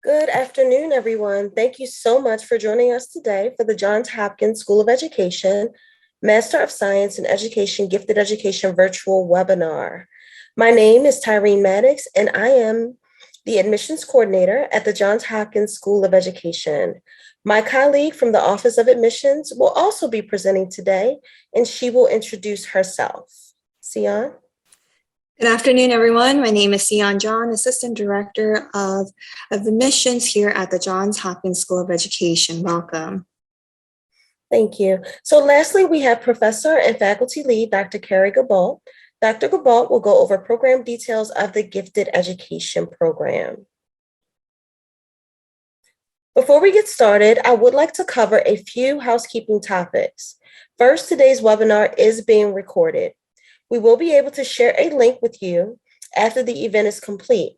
Good afternoon, everyone. Thank you so much for joining us today for the Johns Hopkins School of Education Master of Science in Education Gifted Education virtual webinar. My name is Tyrene Maddox, and I am the admissions coordinator at the Johns Hopkins School of Education. My colleague from the Office of Admissions will also be presenting today, and she will introduce herself. Sion? Good afternoon, everyone. My name is Sion John, Assistant Director of Admissions here at the Johns Hopkins School of Education. Welcome. Thank you. So lastly, we have Professor and Faculty Lead, Dr. Carrie Gabault. Dr. Gabault will go over program details of the Gifted Education Program. Before we get started, I would like to cover a few housekeeping topics. First, today's webinar is being recorded. We will be able to share a link with you after the event is complete.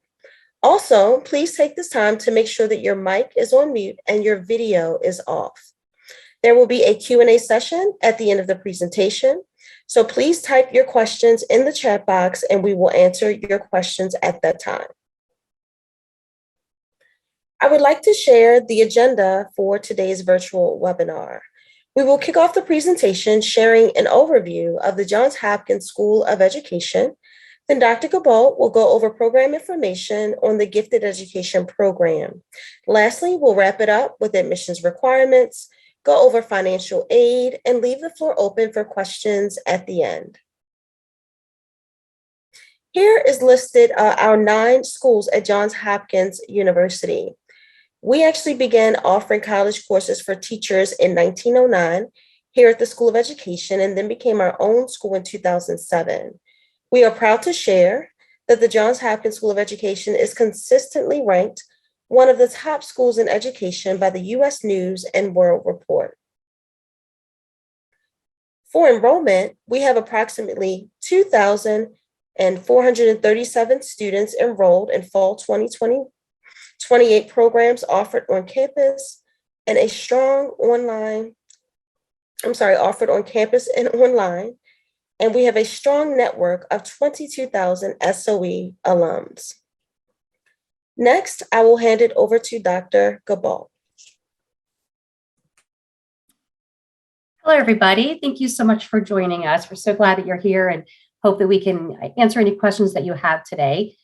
Also, please take this time to make sure that your mic is on mute and your video is off. There will be a Q&A session at the end of the presentation, so please type your questions in the chat box and we will answer your questions at that time. I would like to share the agenda for today's virtual webinar. We will kick off the presentation sharing an overview of the Johns Hopkins School of Education. Then Dr. Gabault will go over program information on the Gifted Education Program. Lastly, we'll wrap it up with admissions requirements, go over financial aid, and leave the floor open for questions at the end. Here is listed our 9 schools at Johns Hopkins University. We actually began offering college courses for teachers in 1909 here at the School of Education and then became our own school in 2007. We are proud to share that the Johns Hopkins School of Education is consistently ranked one of the top schools in education by the U.S. News and World Report. For enrollment, we have approximately 2,437 students enrolled in fall 2020. 28 programs offered on campus and offered on campus and online. And we have a strong network of 22,000 SOE alums. Next, I will hand it over to Dr. Gabault. Hello, everybody. Thank you so much for joining us. We're so glad that you're here and hope that we can answer any questions that you have today.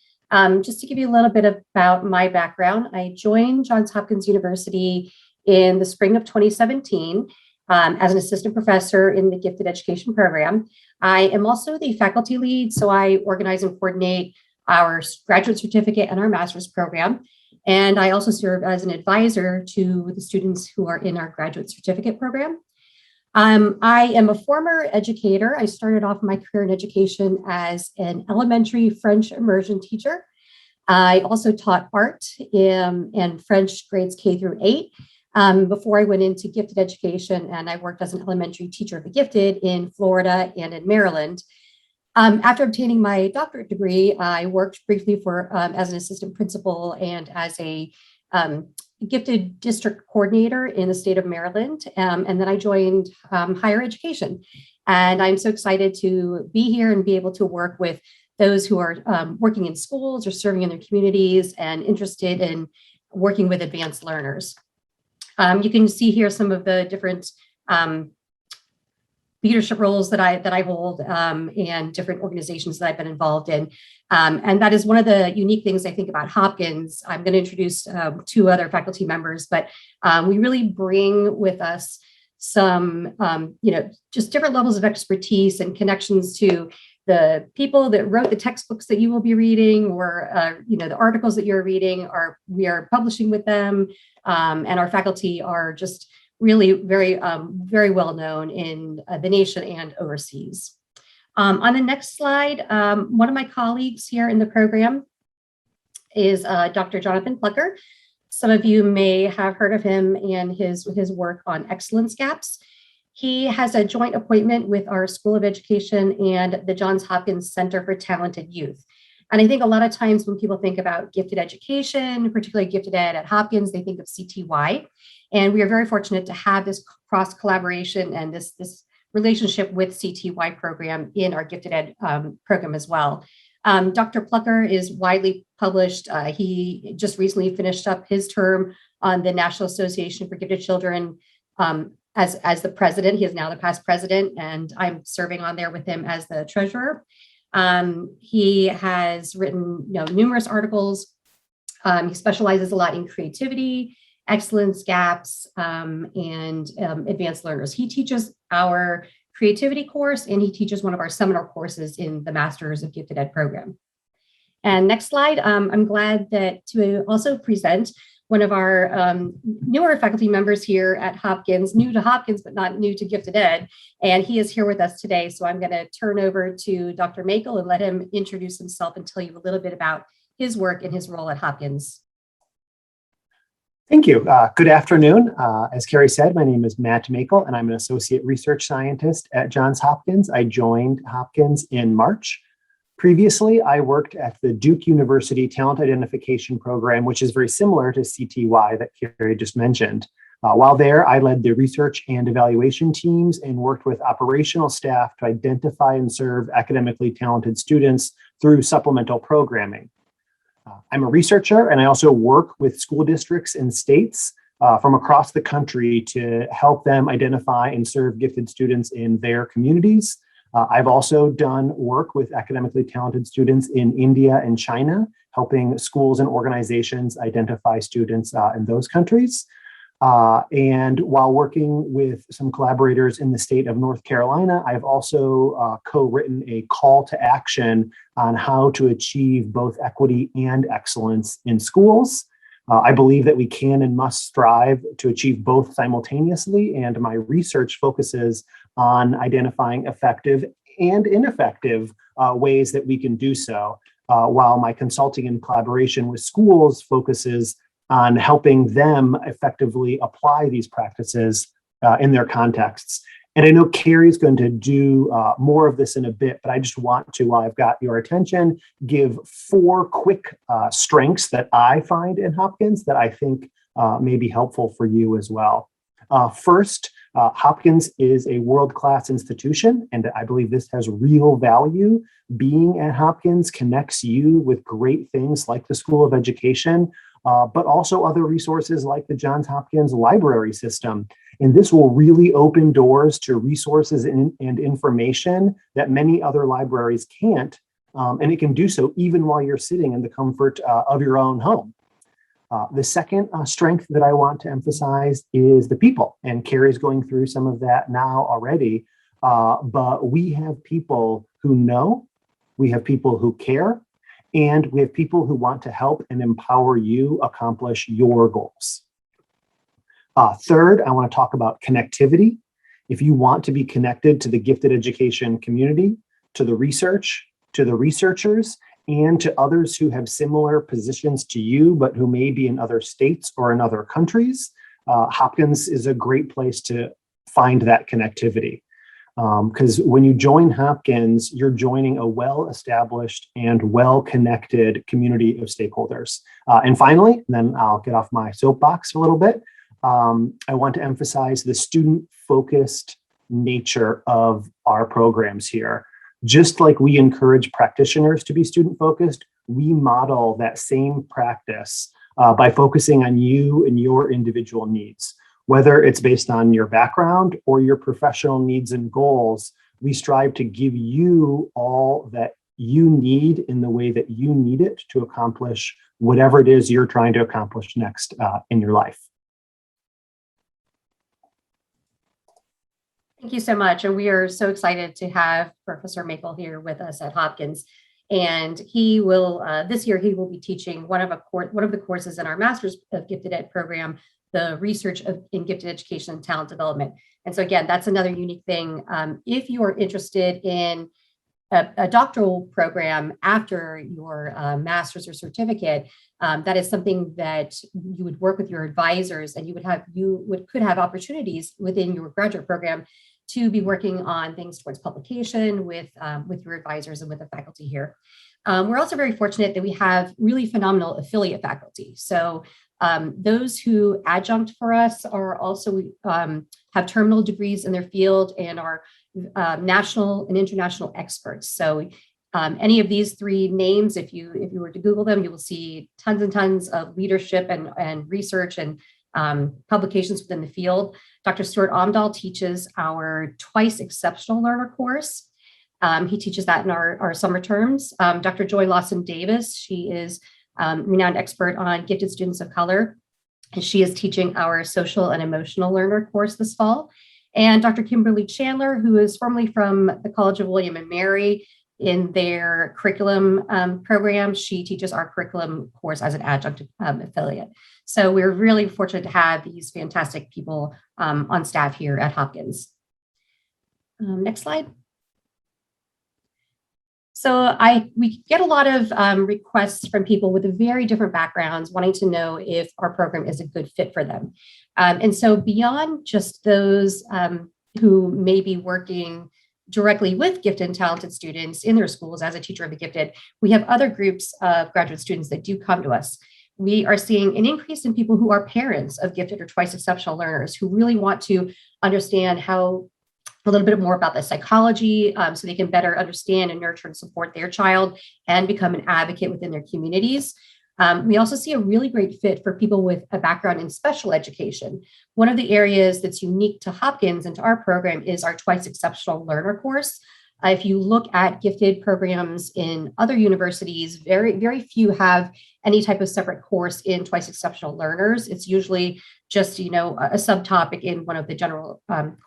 Just to give you a little bit about my background, I joined Johns Hopkins University in the spring of 2017 as an assistant professor in the Gifted Education Program. I am also the faculty lead, so I organize and coordinate our graduate certificate and our master's program. And I also serve as an advisor to the students who are in our graduate certificate program. I am a former educator. I started off my career in education as an elementary French immersion teacher. I also taught art and French grades K through 8 before I went into gifted education, and I worked as an elementary teacher of the gifted in Florida and in Maryland. After obtaining my doctorate degree, I worked briefly as an assistant principal and as a gifted district coordinator in the state of Maryland. And then I joined higher education. And I'm so excited to be here and be able to work with those who are working in schools or serving in their communities and interested in working with advanced learners. You can see here some of the different leadership roles that I hold and different organizations that I've been involved in. And that is one of the unique things I think about Hopkins. I'm going to introduce 2 other faculty members, but we really bring with us some, just different levels of expertise and connections to the people that wrote the textbooks that you will be reading, or the articles that you're reading. We are publishing with them, and our faculty are just really very, very well known in the nation and overseas. On the next slide, one of my colleagues here in the program is Dr. Jonathan Plucker. Some of you may have heard of him and his work on excellence gaps. He has a joint appointment with our School of Education and the Johns Hopkins Center for Talented Youth. And I think a lot of times when people think about gifted education, particularly gifted ed at Hopkins, they think of CTY. And we are very fortunate to have this cross collaboration and this relationship with CTY program in our gifted ed program as well. Dr. Plucker is widely published. He just recently finished up his term on the National Association for Gifted Children as the president. He is now the past president, and I'm serving on there with him as the treasurer. He has written numerous articles. He specializes a lot in creativity, excellence gaps, and advanced learners. He teaches our creativity course, and he teaches one of our seminar courses in the Masters of Gifted Ed program. And next slide, I'm glad to also present one of our newer faculty members here at Hopkins, new to Hopkins, but not new to Gifted Ed. And he is here with us today. So I'm going to turn over to Dr. Makel and let him introduce himself and tell you a little bit about his work and his role at Hopkins. Thank you. Good afternoon. As Carrie said, my name is Matt Makel, and I'm an associate research scientist at Johns Hopkins. I joined Hopkins in March. Previously, I worked at the Duke University Talent Identification Program, which is very similar to CTY that Carrie just mentioned. While there, I led the research and evaluation teams and worked with operational staff to identify and serve academically talented students through supplemental programming. I'm a researcher, and I also work with school districts and states from across the country to help them identify and serve gifted students in their communities. I've also done work with academically talented students in India and China, helping schools and organizations identify students in those countries. And while working with some collaborators in the state of North Carolina, I've also co-written a call to action on how to achieve both equity and excellence in schools. I believe that we can and must strive to achieve both simultaneously, and my research focuses on identifying effective and ineffective ways that we can do so, while my consulting and collaboration with schools focuses on helping them effectively apply these practices in their contexts. And I know Carrie's going to do more of this in a bit, but I just want to, while I've got your attention, give 4 quick strengths that I find in Hopkins that I think may be helpful for you as well. First, Hopkins is a world-class institution, and I believe this has real value. Being at Hopkins connects you with great things like the School of Education, but also other resources like the Johns Hopkins library system. And this will really open doors to resources and information that many other libraries can't. And it can do so even while you're sitting in the comfort of your own home. The second strength that I want to emphasize is the people. And Carrie's going through some of that now already. But we have people who know, we have people who care, and we have people who want to help and empower you accomplish your goals. Third, I want to talk about connectivity. If you want to be connected to the gifted education community, to the research, to the researchers, and to others who have similar positions to you, but who may be in other states or in other countries, Hopkins is a great place to find that connectivity. Because when you join Hopkins, you're joining a well-established and well-connected community of stakeholders. And finally, and then I'll get off my soapbox a little bit, I want to emphasize the student-focused nature of our programs here. Just like we encourage practitioners to be student-focused, we model that same practice by focusing on you and your individual needs. Whether it's based on your background or your professional needs and goals, we strive to give you all that you need in the way that you need it to accomplish whatever it is you're trying to accomplish next in your life. Thank you so much. And we are so excited to have Professor Makel here with us at Hopkins. And he will, this year, he will be teaching one of the courses in our Masters of Gifted Ed program, the research in gifted education and talent development. And so again, that's another unique thing. If you are interested in a doctoral program after your master's or certificate, that is something that you would work with your advisors, and could have opportunities within your graduate program to be working on things towards publication with your advisors and with the faculty here. We're also very fortunate that we have really phenomenal affiliate faculty. So those who adjunct for us are also have terminal degrees in their field and are national and international experts. So Any of these three names, if you were to Google them, you will see tons and tons of leadership and research and publications within the field. Dr. Stuart Omdahl teaches our Twice Exceptional Learner course. He teaches that in our summer terms. Dr. Joy Lawson Davis, she is renowned expert on gifted students of color, and she is teaching our Social and Emotional Learner course this fall. And Dr. Kimberly Chandler, who is formerly from the College of William and Mary, in their curriculum program, she teaches our curriculum course as an adjunct affiliate. So we're really fortunate to have these fantastic people on staff here at Hopkins. Next slide. So we get a lot of requests from people with very different backgrounds wanting to know if our program is a good fit for them. And so beyond just those who may be working directly with gifted and talented students in their schools as a teacher of the gifted, we have other groups of graduate students that do come to us. We are seeing an increase in people who are parents of gifted or twice exceptional learners who really want to understand a little bit more about the psychology so they can better understand and nurture and support their child and become an advocate within their communities. We also see a really great fit for people with a background in special education. One of the areas that's unique to Hopkins and to our program is our Twice Exceptional Learner course. If you look at gifted programs in other universities, very, very few have any type of separate course in Twice Exceptional Learners. It's usually just, a subtopic in one of the general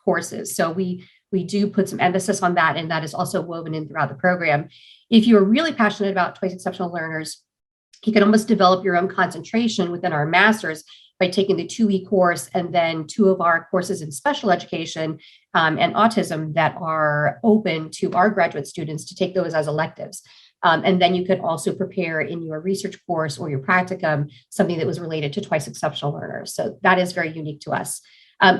courses. So we do put some emphasis on that, and that is also woven in throughout the program. If you are really passionate about Twice Exceptional Learners, you can almost develop your own concentration within our master's by taking the 2E course and then 2 of our courses in special education and autism that are open to our graduate students to take those as electives. And then you could also prepare in your research course or your practicum something that was related to Twice Exceptional Learners. So that is very unique to us.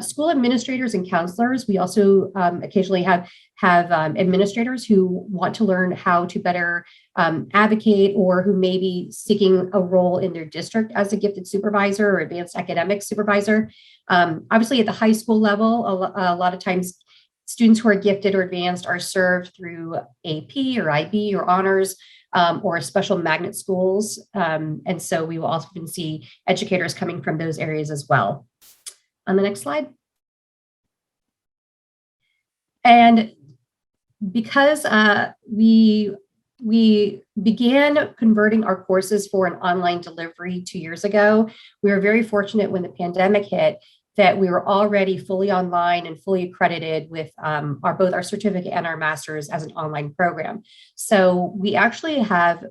School administrators and counselors, we also occasionally have administrators who want to learn how to better advocate, or who may be seeking a role in their district as a gifted supervisor or advanced academic supervisor. Obviously at the high school level, a lot of times students who are gifted or advanced are served through AP or IB or honors or special magnet schools. And so we will often see educators coming from those areas as well. On the next slide. And because we began converting our courses for an online delivery 2 years ago, we were very fortunate when the pandemic hit that we were already fully online and fully accredited with both our certificate and our master's as an online program. So we actually have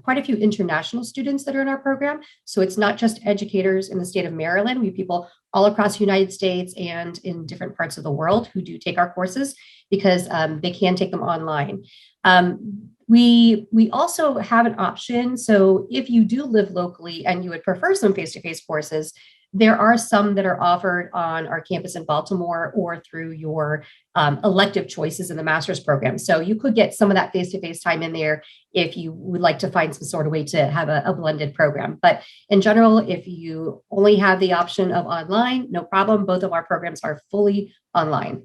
quite a few international students that are in our program. So it's not just educators in the state of Maryland. We have people all across the United States and in different parts of the world who do take our courses because they can take them online. We also have an option. So if you do live locally and you would prefer some face-to-face courses, there are some that are offered on our campus in Baltimore or through your elective choices in the master's program. So you could get some of that face-to-face time in there if you would like to find some sort of way to have a blended program. But in general, if you only have the option of online, no problem. Both of our programs are fully online.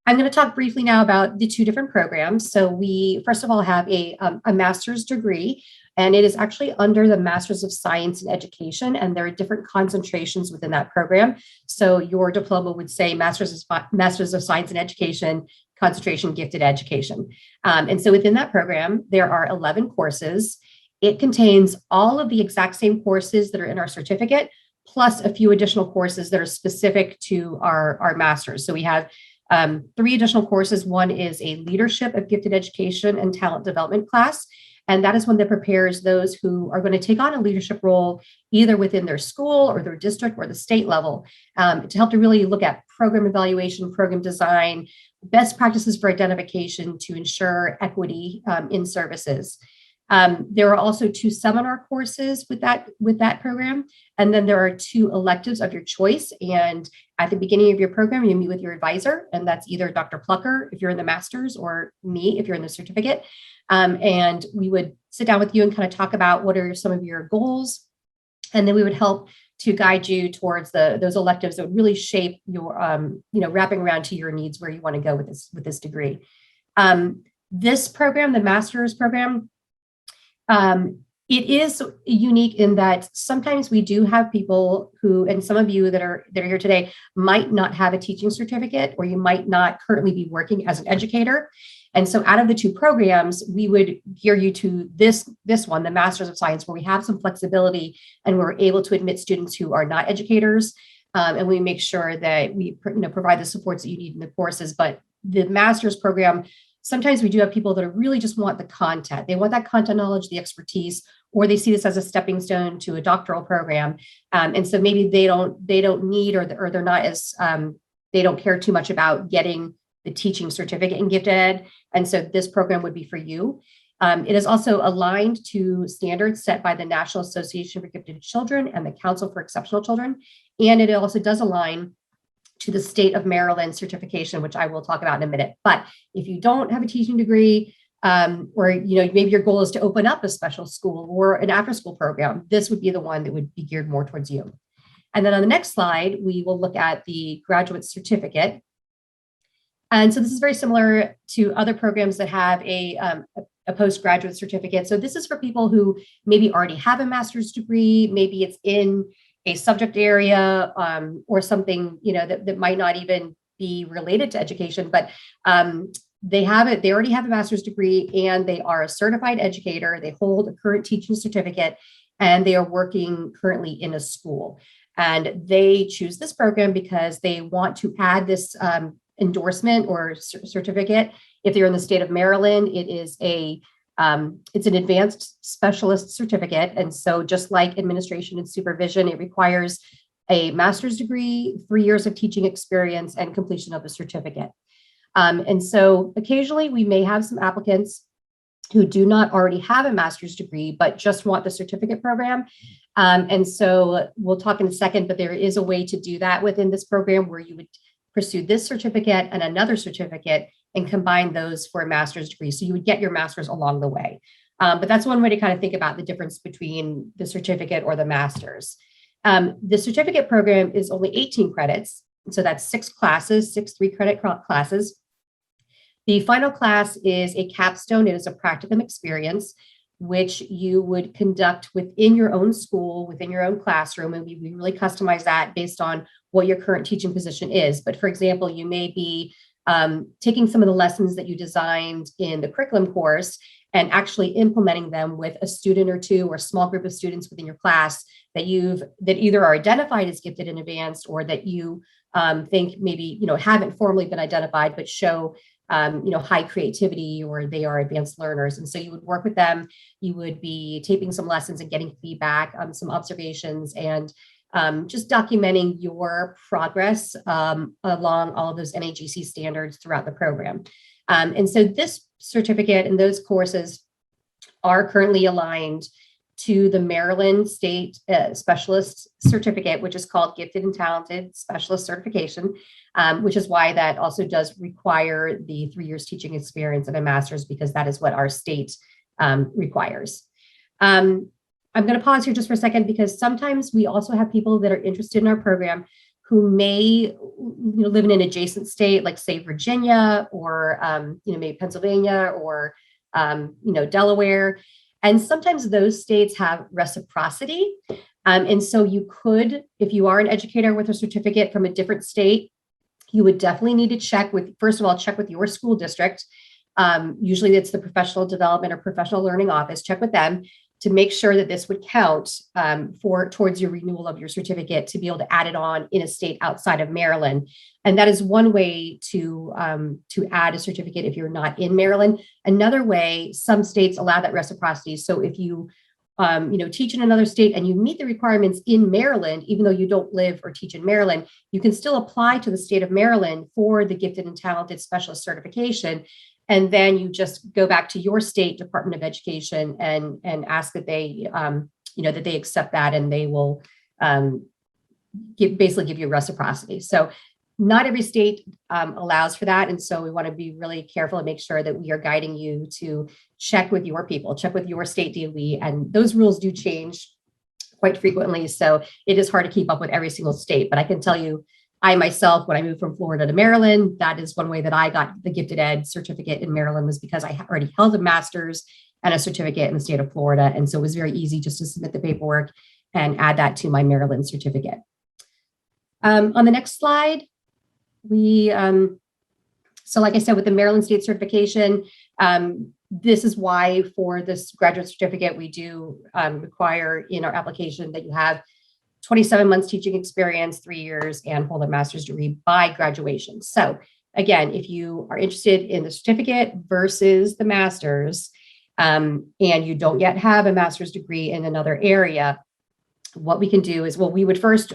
I'm going to talk briefly now about the 2 different programs. So we, first of all, have a master's degree, and it is actually under the Master's of Science in Education, and there are different concentrations within that program. So your diploma would say Master's of Science in Education, concentration gifted education. And so within that program, there are 11 courses. It contains all of the exact same courses that are in our certificate, plus a few additional courses that are specific to our master's. So we have 3 additional courses. One is a leadership of gifted education and talent development class. And that is one that prepares those who are going to take on a leadership role either within their school or their district or the state level to help to really look at program evaluation, program design, best practices for identification to ensure equity in services. There are also 2 seminar courses with that program. And then there are 2 electives of your choice. And at the beginning of your program, you meet with your advisor, and that's either Dr. Plucker if you're in the master's or me if you're in the certificate. And we would sit down with you and kind of talk about what are some of your goals. And then we would help to guide you towards those electives that would really shape your, wrapping around to your needs where you want to go with this degree. This program, the master's program, it is unique in that sometimes we do have people who, and some of you that are here today might not have a teaching certificate, or you might not currently be working as an educator. And so out of the two programs, we would gear you to this one, the Master's of Science, where we have some flexibility and we're able to admit students who are not educators. And we make sure that we provide the supports that you need in the courses. But the master's program, sometimes we do have people that really just want the content. They want that content knowledge, the expertise, or they see this as a stepping stone to a doctoral program. And so maybe they don't need, or they're not as, they don't care too much about getting the teaching certificate in gifted ed. And so this program would be for you. It is also aligned to standards set by the National Association for Gifted Children and the Council for Exceptional Children. And it also does align to the state of Maryland certification, which I will talk about in a minute. But if you don't have a teaching degree, or maybe your goal is to open up a special school or an after-school program, this would be the one that would be geared more towards you. And then on the next slide, we will look at the graduate certificate. And so this is very similar to other programs that have a postgraduate certificate. So this is for people who maybe already have a master's degree, maybe it's in a subject area, or something, that might not even be related to education, but they already have a master's degree and they are a certified educator. They hold a current teaching certificate and they are working currently in a school. And they choose this program because they want to add this endorsement or certificate. If they're in the state of Maryland, it is it's an advanced specialist certificate. And so just like administration and supervision, it requires a master's degree, 3 years of teaching experience, and completion of a certificate. And so occasionally we may have some applicants who do not already have a master's degree, but just want the certificate program. And so we'll talk in a second, but there is a way to do that within this program where you would pursue this certificate and another certificate and combine those for a master's degree. So you would get your master's along the way. But that's one way to kind of think about the difference between the certificate or the master's. The certificate program is only 18 credits. So that's 6 classes, 6 3-credit classes. The final class is a capstone. It is a practicum experience, which you would conduct within your own school, within your own classroom. And we really customize that based on what your current teaching position is. But for example, you may be taking some of the lessons that you designed in the curriculum course and actually implementing them with a student or two or a small group of students within your class that either are identified as gifted and advanced, or that you think maybe haven't formally been identified but show high creativity, or they are advanced learners. And so you would work with them. You would be taping some lessons and getting feedback on some observations, and just documenting your progress along all of those NAGC standards throughout the program. And so this certificate and those courses are currently aligned to the Maryland State Specialist Certificate, which is called Gifted and Talented Specialist Certification, which is why that also does require the 3 years teaching experience and a master's, because that is what our state requires. I'm going to pause here just for a second, because sometimes we also have people that are interested in our program who may live in an adjacent state, like say Virginia, or maybe Pennsylvania, or Delaware. And sometimes those states have reciprocity. And so you could, if you are an educator with a certificate from a different state, you would definitely need to check with your school district. Usually it's the professional development or professional learning office. Check with them to make sure that this would count towards your renewal of your certificate, to be able to add it on in a state outside of Maryland. And that is one way to add a certificate if you're not in Maryland. Another way, some states allow that reciprocity. So if you teach in another state and you meet the requirements in Maryland, even though you don't live or teach in Maryland, you can still apply to the state of Maryland for the Gifted and Talented Specialist certification. And then you just go back to your state Department of Education and ask that they, that they accept that, and they will basically give you reciprocity. So not every state allows for that. And so we want to be really careful and make sure that we are guiding you to check with your people, check with your state DOE. And those rules do change quite frequently. So it is hard to keep up with every single state. But I can tell you, I myself, when I moved from Florida to Maryland, that is one way that I got the gifted ed certificate in Maryland, was because I already held a master's and a certificate in the state of Florida. And so it was very easy just to submit the paperwork and add that to my Maryland certificate. On the next slide, so like I said, with the Maryland State certification, this is why for this graduate certificate, we do require in our application that you have 27 months teaching experience, 3 years, and hold a master's degree by graduation. So again, if you are interested in the certificate versus the master's, and you don't yet have a master's degree in another area, what we can do is, well, we would first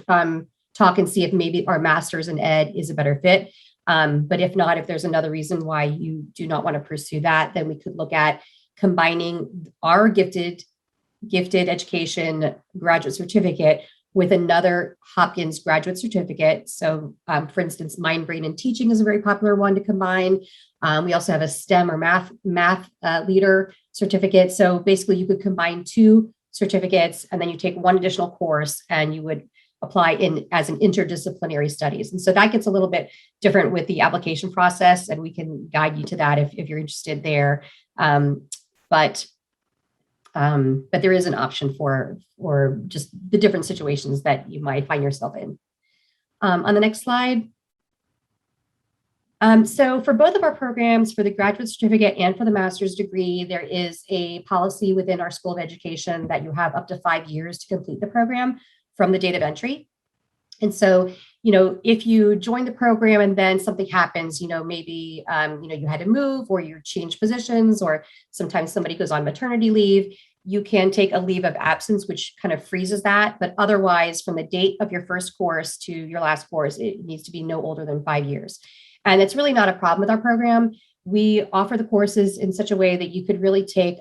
talk and see if maybe our master's in ed is a better fit. But if not, if there's another reason why you do not want to pursue that, then we could look at combining our gifted education graduate certificate with another Hopkins graduate certificate. So for instance, mind, brain, and teaching is a very popular one to combine. We also have a STEM or math leader certificate. So basically you could combine 2 certificates and then you take 1 additional course and you would apply in as an interdisciplinary studies. And so that gets a little bit different with the application process, and we can guide you to that if you're interested there. But there is an option for just the different situations that you might find yourself in. On the next slide. So for both of our programs, for the graduate certificate and for the master's degree, there is a policy within our School of Education that you have up to 5 years to complete the program from the date of entry. And so, if you join the program and then something happens, maybe, you had to move or you change positions, or sometimes somebody goes on maternity leave, you can take a leave of absence, which kind of freezes that. But otherwise, from the date of your first course to your last course, it needs to be no older than 5 years. And it's really not a problem with our program. We offer the courses in such a way that you could really take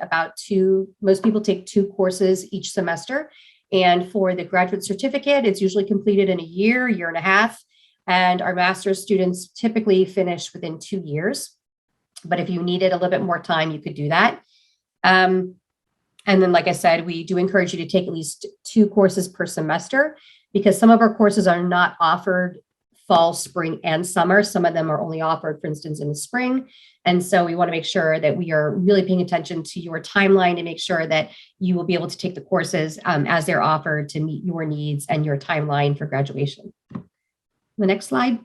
most people take 2 courses each semester. And for the graduate certificate, it's usually completed in a year and a half. And our master's students typically finish within 2 years. But if you needed a little bit more time, you could do that. And then, like I said, we do encourage you to take at least 2 courses per semester, because some of our courses are not offered fall, spring, and summer. Some of them are only offered, for instance, in the spring. And so we want to make sure that we are really paying attention to your timeline to make sure that you will be able to take the courses as they're offered to meet your needs and your timeline for graduation. The next slide.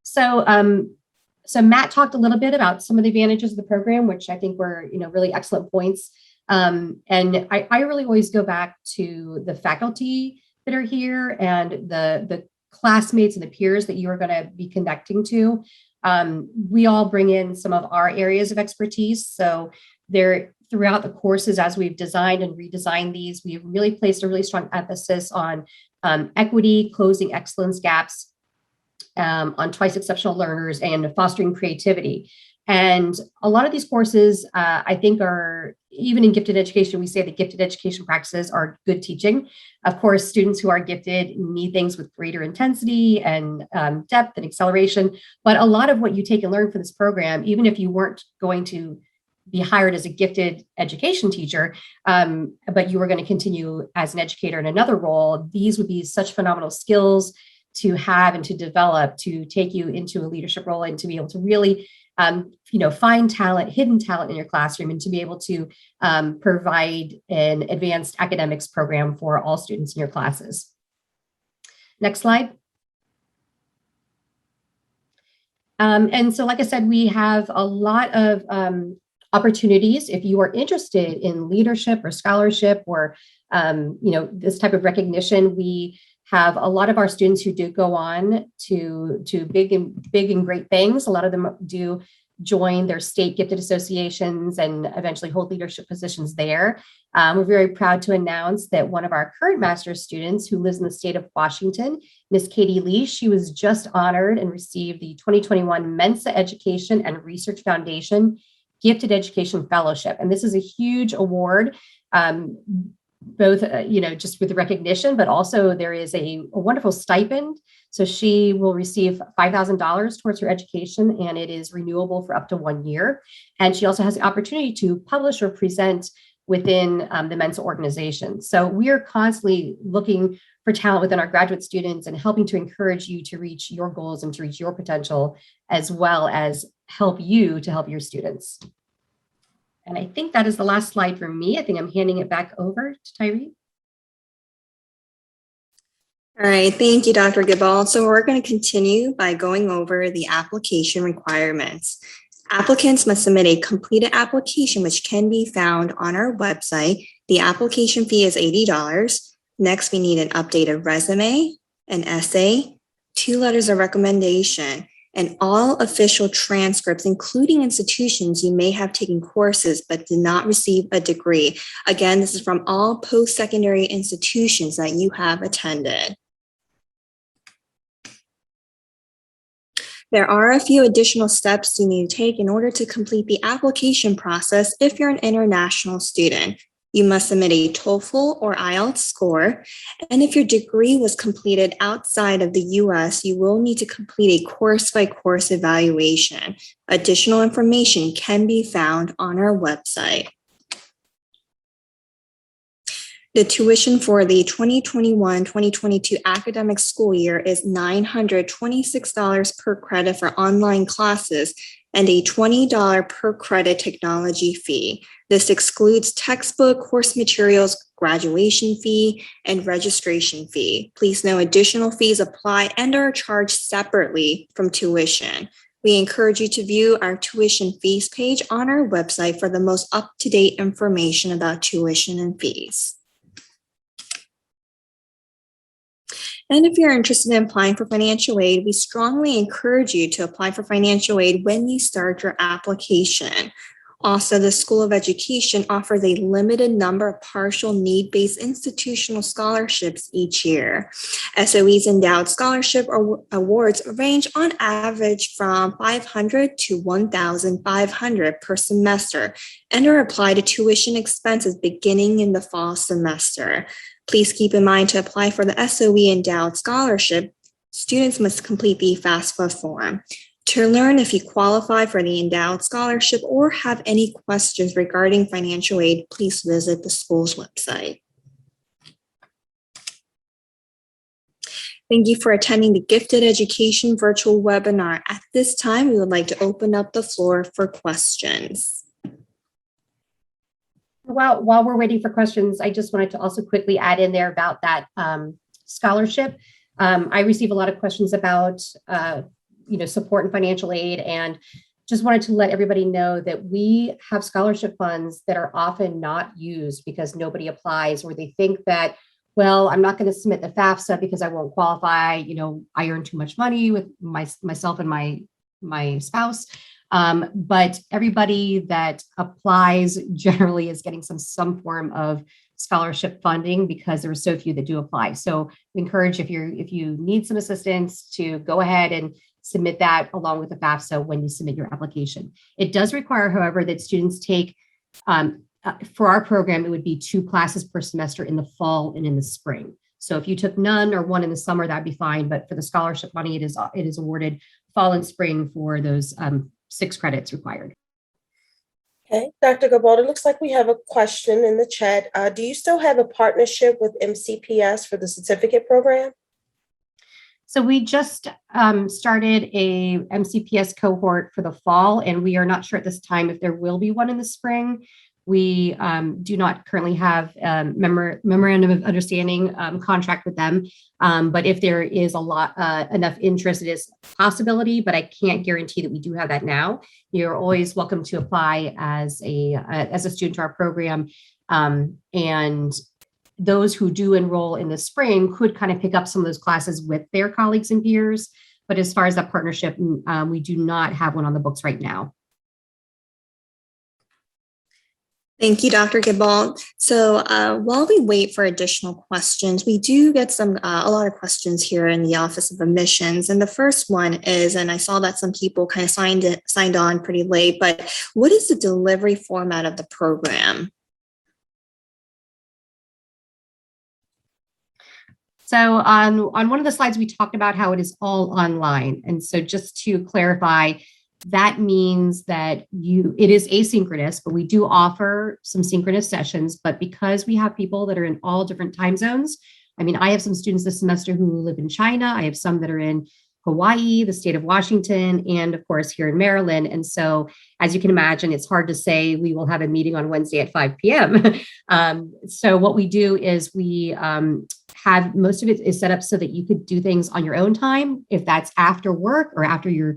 So Matt talked a little bit about some of the advantages of the program, which I think were, really excellent points. And I really always go back to the faculty that are here and the classmates and the peers that you are going to be connecting to. We all bring in some of our areas of expertise. So throughout the courses, as we've designed and redesigned these, we've really placed a really strong emphasis on equity, closing excellence gaps, on twice exceptional learners, and fostering creativity. And a lot of these courses, I think, are, even in gifted education, we say that gifted education practices are good teaching. Of course, students who are gifted need things with greater intensity and depth and acceleration. But a lot of what you take and learn from this program, even if you weren't going to be hired as a gifted education teacher, but you were going to continue as an educator in another role, these would be such phenomenal skills to have and to develop to take you into a leadership role and to be able to really find talent, hidden talent in your classroom, and to be able to provide an advanced academics program for all students in your classes. Next slide. And so, like I said, we have a lot of opportunities. If you are interested in leadership or scholarship or this type of recognition, we have a lot of our students who do go on to big and great things. A lot of them do join their state gifted associations and eventually hold leadership positions there. We're very proud to announce that one of our current master's students who lives in the state of Washington, Miss Katie Lee, she was just honored and received the 2021 Mensa Education and Research Foundation Gifted Education Fellowship. And this is a huge award, both, just with the recognition, but also there is a wonderful stipend. So she will receive $5,000 towards her education, and it is renewable for up to 1 year. And she also has the opportunity to publish or present within the Mensa organization. So we are constantly looking for talent within our graduate students and helping to encourage you to reach your goals and to reach your potential, as well as help you to help your students. And I think that is the last slide for me. I think I'm handing it back over to Tyree. All right, thank you, Dr. Gibald. So we're going to continue by going over the application requirements. Applicants must submit a completed application, which can be found on our website. The application fee is $80. Next, we need an updated resume, an essay, 2 letters of recommendation, and all official transcripts, including institutions you may have taken courses but did not receive a degree. Again, this is from all post-secondary institutions that you have attended. There are a few additional steps you need to take in order to complete the application process if you're an international student. You must submit a TOEFL or IELTS score, and if your degree was completed outside of the US, you will need to complete a course-by-course evaluation. Additional information can be found on our website. The tuition for the 2021-2022 academic school year is $926 per credit for online classes and a $20 per credit technology fee. This excludes textbook, course materials, graduation fee, and registration fee. Please note additional fees apply and are charged separately from tuition. We encourage you to view our tuition fees page on our website for the most up-to-date information about tuition and fees. And if you're interested in applying for financial aid, we strongly encourage you to apply for financial aid when you start your application. Also, the School of Education offers a limited number of partial need-based institutional scholarships each year. SOE's endowed scholarship awards range on average from $500 to $1,500 per semester and are applied to tuition expenses beginning in the fall semester. Please keep in mind to apply for the SOE endowed scholarship, students must complete the FAFSA form. To learn if you qualify for the endowed scholarship or have any questions regarding financial aid, please visit the school's website. Thank you for attending the Gifted Education virtual webinar. At this time, we would like to open up the floor for questions. While we're waiting for questions, I just wanted to also quickly add in there about that scholarship. I receive a lot of questions about support and financial aid, and just wanted to let everybody know that we have scholarship funds that are often not used because nobody applies, or they think that, well, I'm not going to submit the FAFSA because I won't qualify. I earn too much money with myself and my spouse. But everybody that applies generally is getting some form of scholarship funding because there are so few that do apply. So we encourage if you need some assistance to go ahead and submit that along with the FAFSA when you submit your application. It does require, however, that students take, for our program, it would be 2 classes per semester in the fall and in the spring. So if you took none or 1 in the summer, that'd be fine. But for the scholarship money, it is awarded fall and spring for those 6 credits required. Okay, Dr. Gibald, it looks like we have a question in the chat. Do you still have a partnership with MCPS for the certificate program? So we just started a MCPS cohort for the fall, and we are not sure at this time if there will be one in the spring. We do not currently have a memorandum of understanding contract with them, but if there is enough interest, it is a possibility, but I can't guarantee that we do have that now. You're always welcome to apply as a student to our program, and those who do enroll in the spring could kind of pick up some of those classes with their colleagues and peers. But as far as that partnership, we do not have one on the books right now. Thank you, Dr. Gibald. So while we wait for additional questions, we do get a lot of questions here in the Office of Admissions. And the first one is, and I saw that some people kind of signed on pretty late, but what is the delivery format of the program? So on one of the slides, we talked about how it is all online. And so just to clarify, that means that it is asynchronous, but we do offer some synchronous sessions. But because we have people that are in all different time zones, I mean, I have some students this semester who live in China. I have some that are in Hawaii, the state of Washington, and of course here in Maryland. And so, as you can imagine, it's hard to say we will have a meeting on Wednesday at 5 p.m. So what we do is we have most of it is set up so that you could do things on your own time. If that's after work or after your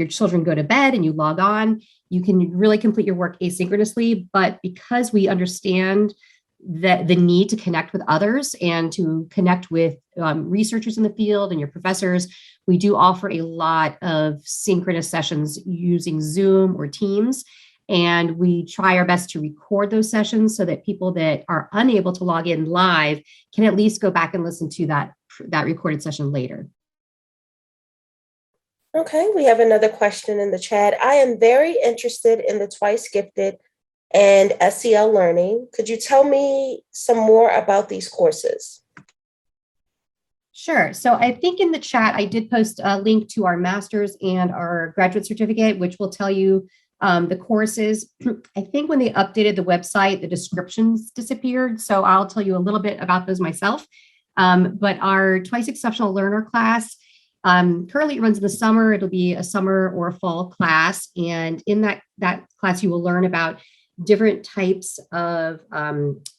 children go to bed and you log on, you can really complete your work asynchronously. But because we understand that the need to connect with others and to connect with researchers in the field and your professors, we do offer a lot of synchronous sessions using Zoom or Teams. And we try our best to record those sessions so that people that are unable to log in live can at least go back and listen to that recorded session later. Okay, we have another question in the chat. I am very interested in the twice gifted and SEL learning. Could you tell me some more about these courses? Sure. So I think in the chat, I did post a link to our master's and our graduate certificate, which will tell you the courses. I think when they updated the website, the descriptions disappeared. So I'll tell you a little bit about those myself. But our Twice Exceptional Learner class, currently it runs in the summer. It'll be a summer or a fall class. And in that class, you will learn about different types of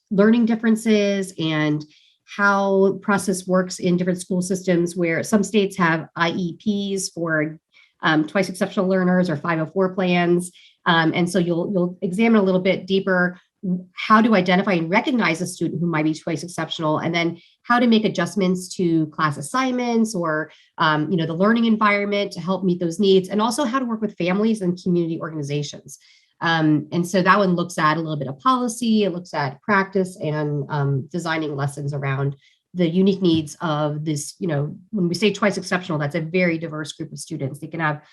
learning differences and how process works in different school systems, where some states have IEPs for twice exceptional learners or 504 plans. And so you'll examine a little bit deeper how to identify and recognize a student who might be twice exceptional, and then how to make adjustments to class assignments or the learning environment to help meet those needs, and also how to work with families and community organizations. And so that one looks at a little bit of policy, it looks at practice and designing lessons around the unique needs of this. When we say twice exceptional, that's a very diverse group of students. They can have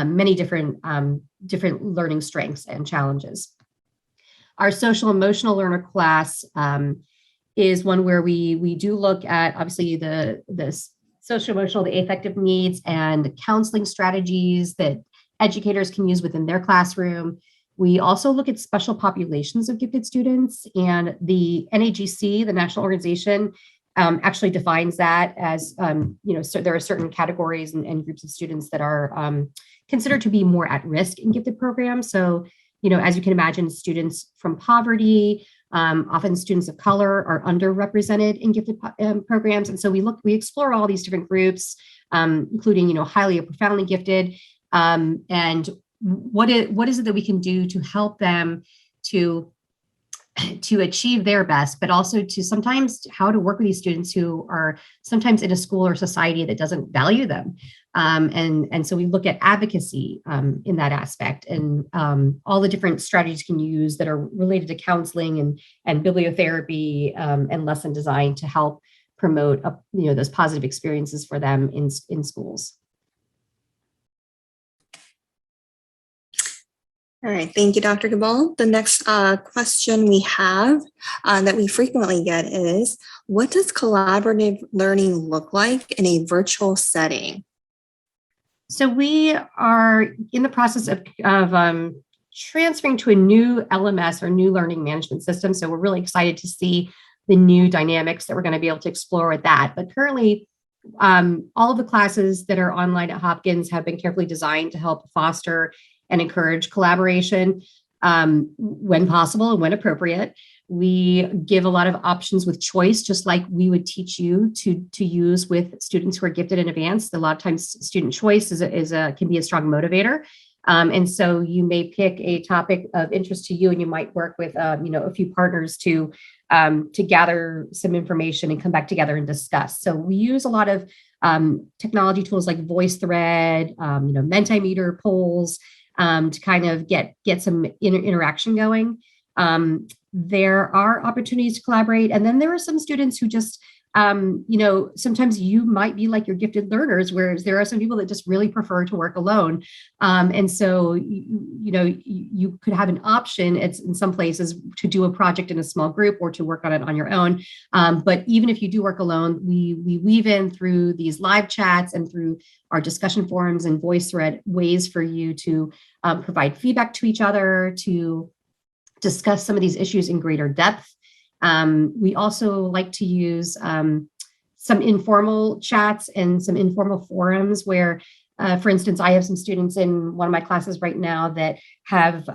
many different learning strengths and challenges. Our social emotional learner class is one where we do look at obviously the social emotional, the affective needs and counseling strategies that educators can use within their classroom. We also look at special populations of gifted students, and the NAGC, the national organization, actually defines that as, so there are certain categories and groups of students that are considered to be more at risk in gifted programs. So, as you can imagine, students from poverty, often students of color, are underrepresented in gifted programs. And so we explore all these different groups, including, highly or profoundly gifted, and what is it that we can do to help them to achieve their best, but also to sometimes how to work with these students who are sometimes in a school or society that doesn't value them. And so we look at advocacy in that aspect, and all the different strategies you can use that are related to counseling and bibliotherapy and lesson design to help promote those positive experiences for them in schools. All right, thank you, Dr. Gabal. The next question we have that we frequently get is, what does collaborative learning look like in a virtual setting? So we are in the process of transferring to a new LMS or new learning management system. So we're really excited to see the new dynamics that we're going to be able to explore with that. But currently, all of the classes that are online at Hopkins have been carefully designed to help foster and encourage collaboration when possible and when appropriate. We give a lot of options with choice, just like we would teach you to use with students who are gifted in advance. A lot of times student choice can be a strong motivator. And so you may pick a topic of interest to you, and you might work with a few partners to gather some information and come back together and discuss. So we use a lot of technology tools like VoiceThread, Mentimeter, polls, to kind of get some interaction going. There are opportunities to collaborate. And then there are some students who just sometimes you might be like your gifted learners, whereas there are some people that just really prefer to work alone. And so, you could have an option in some places to do a project in a small group or to work on it on your own. But even if you do work alone, we weave in through these live chats and through our discussion forums and voice thread ways for you to provide feedback to each other, to discuss some of these issues in greater depth. We also like to use some informal chats and some informal forums where, for instance, I have some students in one of my classes right now that have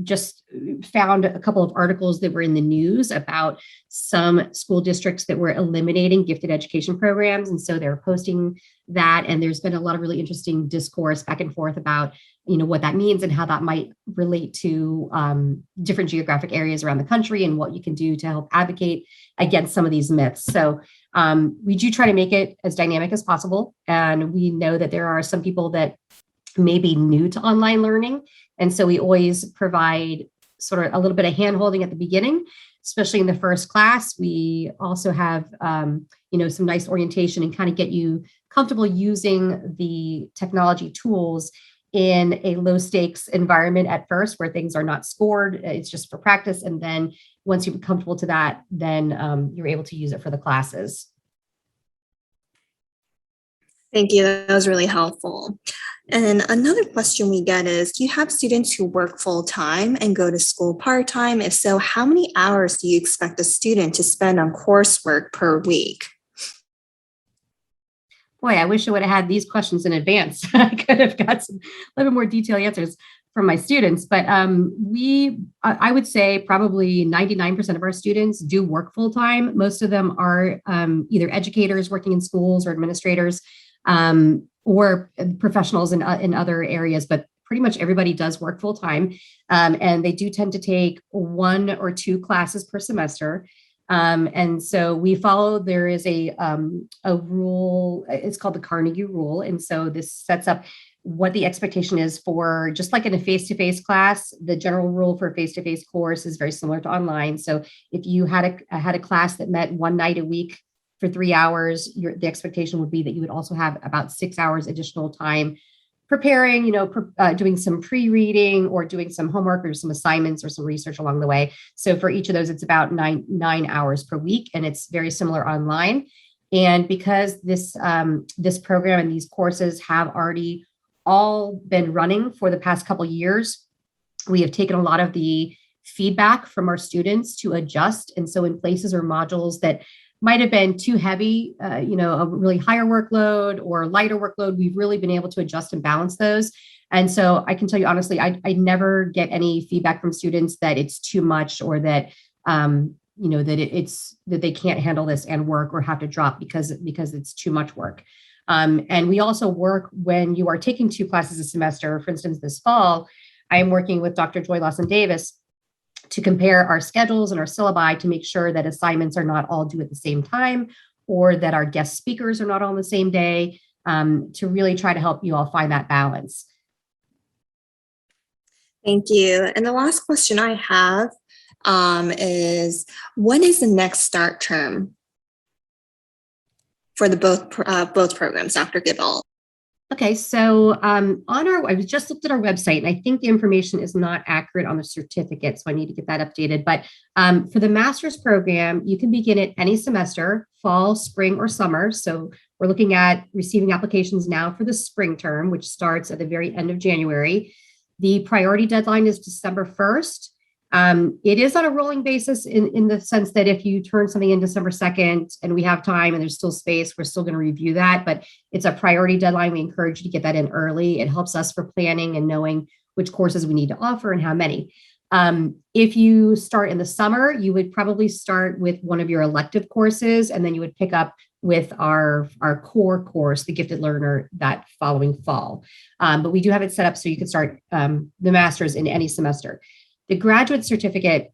just found a couple of articles that were in the news about some school districts that were eliminating gifted education programs. And so they're posting that. And there's been a lot of really interesting discourse back and forth about what that means and how that might relate to different geographic areas around the country and what you can do to help advocate against some of these myths. So we do try to make it as dynamic as possible. And we know that there are some people that may be new to online learning. And so we always provide sort of a little bit of hand-holding at the beginning, especially in the first class. We also have, some nice orientation and kind of get you comfortable using the technology tools in a low stakes environment at first, where things are not scored. It's just for practice. And then once you're comfortable to that, then you're able to use it for the classes. Thank you. That was really helpful. And another question we get is, do you have students who work full time and go to school part time? If so, how many hours do you expect a student to spend on coursework per week? Boy, I wish I would have had these questions in advance. I could have got some a little more detailed answers from my students. But I would say probably 99% of our students do work full time. Most of them are either educators working in schools or administrators or professionals in other areas. But pretty much everybody does work full time. And they do tend to take 1 or 2 classes per semester. And so we follow, there is a rule, it's called the Carnegie Rule. And so this sets up what the expectation is for, just like in a face-to-face class. The general rule for a face-to-face course is very similar to online. So if you had a class that met one night a week for 3 hours, the expectation would be that you would also have about 6 hours additional time preparing, doing some pre-reading or doing some homework or some assignments or some research along the way. So for each of those, it's about nine hours per week, and it's very similar online. And because this program and these courses have already all been running for the past couple of years, we have taken a lot of the feedback from our students to adjust. And so in places or modules that might have been too heavy, a really higher workload or lighter workload, we've really been able to adjust and balance those. And so I can tell you honestly, I never get any feedback from students that it's too much or that that they can't handle this and work or have to drop because it's too much work. And we also work when you are taking 2 classes a semester. For instance, this fall, I am working with Dr. Joy Lawson-Davis to compare our schedules and our syllabi to make sure that assignments are not all due at the same time, or that our guest speakers are not all on the same day, to really try to help you all find that balance. Thank you. And the last question I have is, when is the next start term for the both programs, Dr. Gibble? Okay, so I just looked at our website, and I think the information is not accurate on the certificate, so I need to get that updated. But for the master's program, you can begin it any semester, fall, spring, or summer. So we're looking at receiving applications now for the spring term, which starts at the very end of January. The priority deadline is December 1st. It is on a rolling basis in the sense that if you turn something in December 2nd and we have time and there's still space, we're still going to review that, but it's a priority deadline. We encourage you to get that in early. It helps us for planning and knowing which courses we need to offer and how many. If you start in the summer, you would probably start with one of your elective courses, and then you would pick up with our core course, the Gifted Learner, that following fall. But we do have it set up so you can start the master's in any semester. The graduate certificate,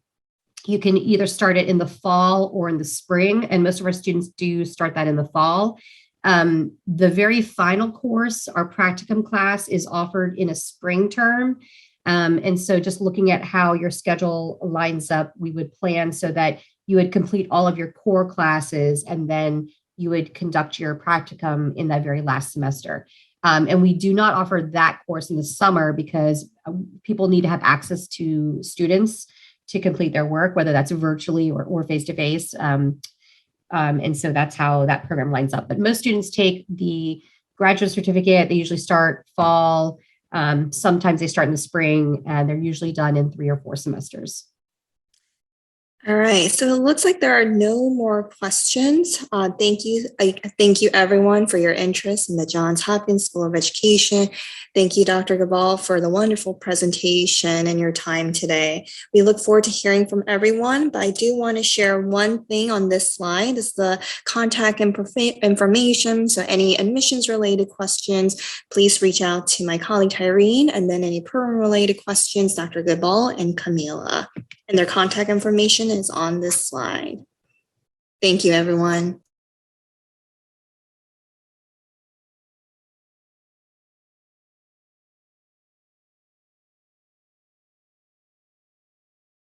you can either start it in the fall or in the spring, and most of our students do start that in the fall. The very final course, our practicum class, is offered in a spring term. And so just looking at how your schedule lines up, we would plan so that you would complete all of your core classes, and then you would conduct your practicum in that very last semester. And we do not offer that course in the summer because people need to have access to students to complete their work, whether that's virtually or face-to-face. And so that's how that program lines up. But most students take the graduate certificate. They usually start fall. Sometimes they start in the spring, and they're usually done in 3 or 4 semesters. All right, so it looks like there are no more questions. Thank you. Thank you everyone for your interest in the Johns Hopkins School of Education. Thank you, Dr. Gabal, for the wonderful presentation and your time today. We look forward to hearing from everyone, but I do want to share one thing on this slide. Is the contact information. So any admissions related questions, please reach out to my colleague Tyrene, and then any program related questions, Dr. Gabal and Camila. And their contact information is on this slide. Thank you, everyone.